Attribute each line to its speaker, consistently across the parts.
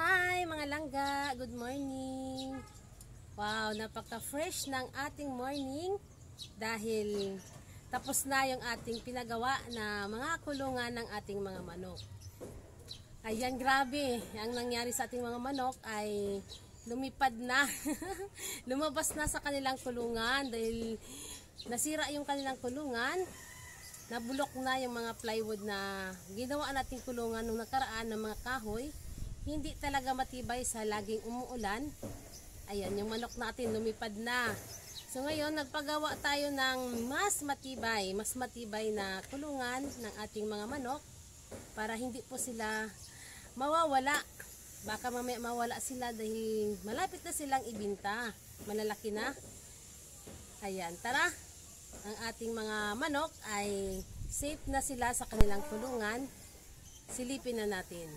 Speaker 1: Hi mga langga, good morning. Wow, napaka-fresh ng ating morning dahil tapos na yung ating pinagawa na mga kulungan ng ating mga manok. Ayan, grabe, ang nangyari sa ating mga manok ay lumipad na. Lumabas na sa kanilang kulungan dahil nasira yung kanilang kulungan. Nabulok na yung mga plywood na ginawa nating kulungan nung nakaraan ng mga kahoy. Hindi talaga matibay sa laging umuulan. Ayan, yung manok natin lumipad na. So ngayon, nagpagawa tayo ng mas matibay na kulungan ng ating mga manok para hindi po sila mawawala. Baka mamaya mawala sila dahil malapit na silang ibinta. Malalaki na. Ayan, tara. Ang ating mga manok ay safe na sila sa kanilang kulungan. Silipin na natin.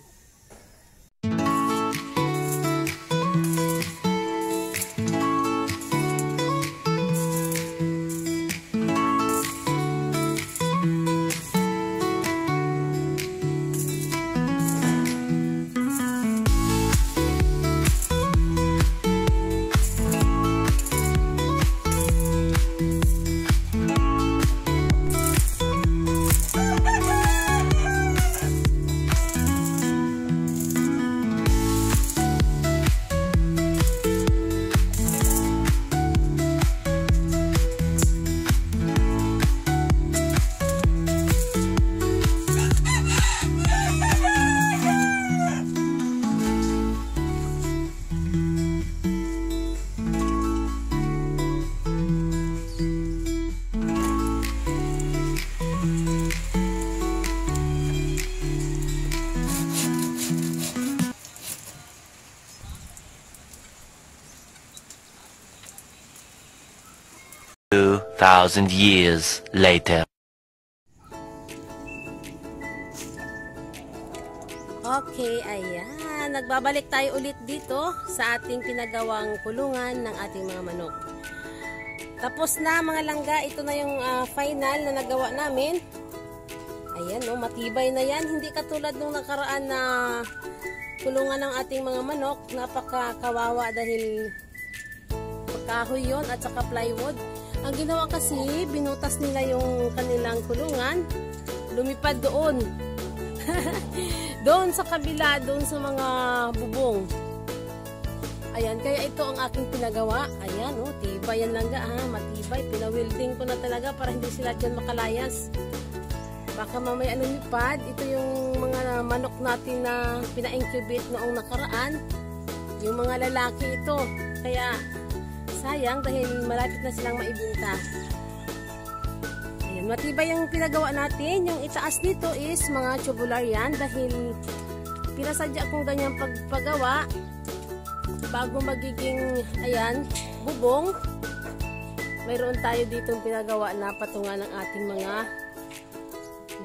Speaker 2: Thousand years later.
Speaker 1: Okay, ayan. Nagbabalik tayo ulit dito sa ating pinagawang kulungan ng ating mga manok. Tapos na mga langga, ito na yung final na nagawa namin. Ayan, no, matibay na yan. Hindi katulad nung nakaraan na kulungan ng ating mga manok. Napakakawawa dahil kahoy yon at saka plywood. Ang ginawa kasi, binutas nila yung kanilang kulungan, lumipad doon. Doon sa kabila, doon sa mga bubong. Ayan, kaya ito ang aking pinagawa. Ayan, oh, tibay yan lang matibay. Pinawilding ko na talaga para hindi sila dyan makalayas. Baka mamaya lumipad. Ito yung mga manok natin na pina-incubate noong nakaraan. Yung mga lalaki ito. Kaya sayang dahil malapit na silang maibinta. Ayan, matibay yung pinagawa natin. Yung itaas nito is mga tubular yan dahil pinasadya kong ganyang pagpagawa bago magiging, ayan, bubong. Mayroon tayo ditong pinagawa na patungan ng ating mga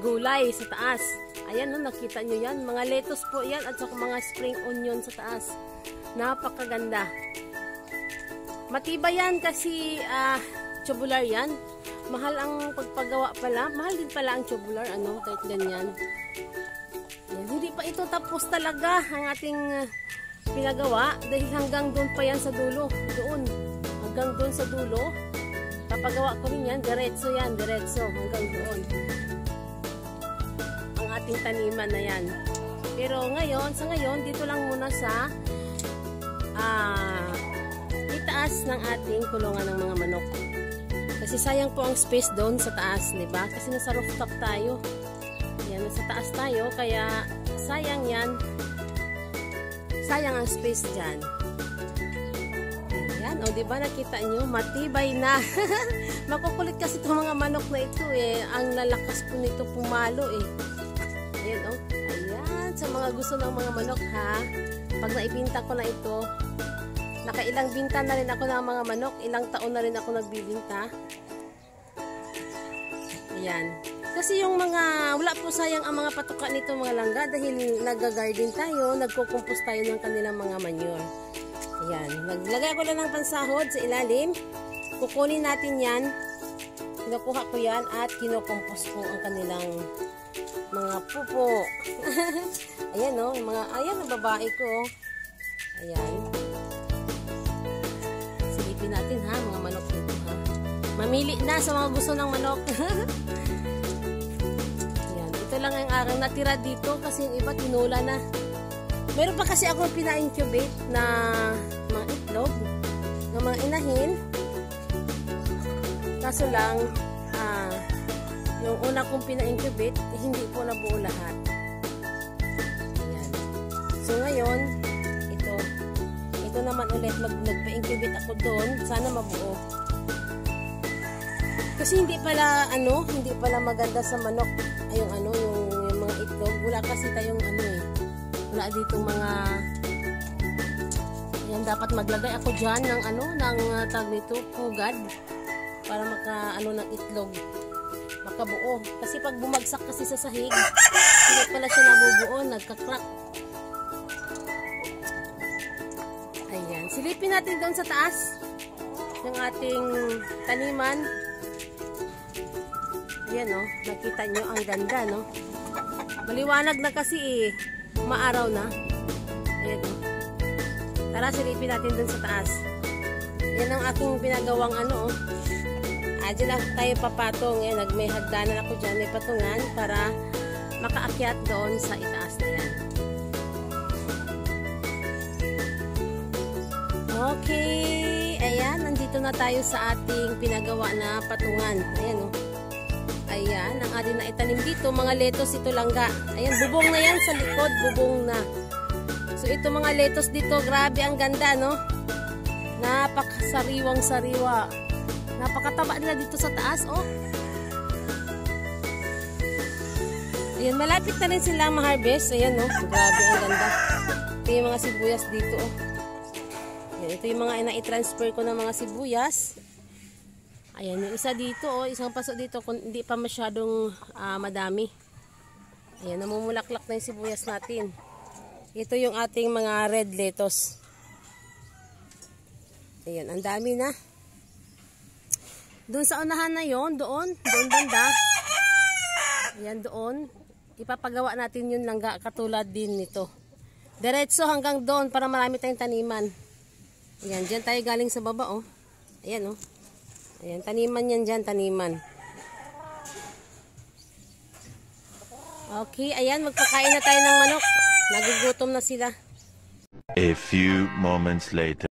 Speaker 1: gulay sa taas. Ayan, no, nakita nyo yan. Mga lettuce po yan at saka mga spring onion sa taas. Napakaganda. Matibay yan kasi tubular yan. Mahal ang pagpagawa pala. Mahal din pala ang tubular, ano, kahit ganyan. Yan. Hindi pa ito tapos talaga ang ating pinagawa dahil hanggang doon pa yan sa dulo. Doon. Hanggang doon sa dulo. Papagawa ko rin yan. Diretso yan. Diretso. Hanggang doon. Ang ating taniman na yan. Pero ngayon, sa ngayon, dito lang muna sa taas ng ating kulungan ng mga manok. Kasi sayang po ang space doon sa taas, di ba? Kasi nasa rooftop tayo. Yan, nasa taas tayo, kaya sayang yan. Sayang ang space dyan. Ayan, o, di ba nakita nyo? Matibay na. Makukulit kasi itong mga manok na ito, eh. Ang lalakas po nito pumalo, eh. Ayan, o. Ayan, sa mga gusto ng mga manok, ha? Pag naibinta ko na ito, nakailang binta na rin ako ng mga manok. Ilang taon na rin ako nagbibinta. Ayan. Kasi yung mga, wala po sayang ang mga patuka nito mga langga dahil nag-garden tayo, nagkukumpos tayo ng kanilang mga manure. Ayan. Naglagay ko lang ng pansahod sa ilalim. Kukunin natin yan. Kinukuha ko yan at kinukumpos ko ang kanilang mga pupo. Ayan, no, mga, ayan ang babae ko. Ayan. Silipin natin ha, mga manok dito ha. Mamili na sa mga gusto ng manok. Ayan, ito lang ang aking natira dito kasi yung iba tinula na. Meron pa kasi akong pina-incubate na mga itlog ng mga inahin. Kaso lang, yung una kong pina-incubate, hindi po nabuo lahat. Ayan. So ngayon, ito naman ulit, nagpa-incubate ako doon. Sana mabuo. Kasi hindi pala maganda sa manok. Yung mga itlog. Wala kasi tayong wala ditong mga, yan, dapat maglagay ako dyan ng tag nito, pugad. Para ng itlog. Makabuo. Kasi pag bumagsak kasi sa sahig, hindi pala siya nabubuo, nagka-crack. Ayan. Silipin natin doon sa taas ng ating taniman. Ayan, no? Nakita nyo, ang ganda, no? Maliwanag na kasi maaraw na. Ayan, no? Tara, silipin natin doon sa taas. Yan ang aking pinagawang dyan na tayo papatong. Ayan, may hagdanan ako dyan, may patungan para makaakyat doon sa itaas na yan. Okay, ayan, nandito na tayo sa ating pinagawa na patungan. Ayan, ayan, ang ating na itanim dito, mga lettuce ito langga. Ayan, bubong na yan sa likod, bubong na. So, ito mga lettuce dito, grabe ang ganda, no? Napakasariwang sariwa. Napakataba nila dito sa taas, oh. Ayan, malapit na rin sila ma-harvest. Ayan, no? Grabe ang ganda. Ito yung mga sibuyas dito, oh. Ayan, ito yung mga na-transfer ko ng mga sibuyas. Ayan, yung isa dito, oh. Isang paso dito, kung hindi pa masyadong madami. Ayan, namumulaklak na yung sibuyas natin. Ito yung ating mga red lettuce. Ayan, ang dami na. Doon sa unahan na yon, doon banda. Ayan, doon. Ipapagawa natin yun langga, katulad din nito. Diretso hanggang doon para marami tayong taniman. Ayan, dyan tayo galing sa baba, oh. Ayan, oh. Ayan, taniman yan dyan, taniman. Okay, ayan, magpakain na tayo ng manok. Nagugutom na sila.
Speaker 2: A few moments later.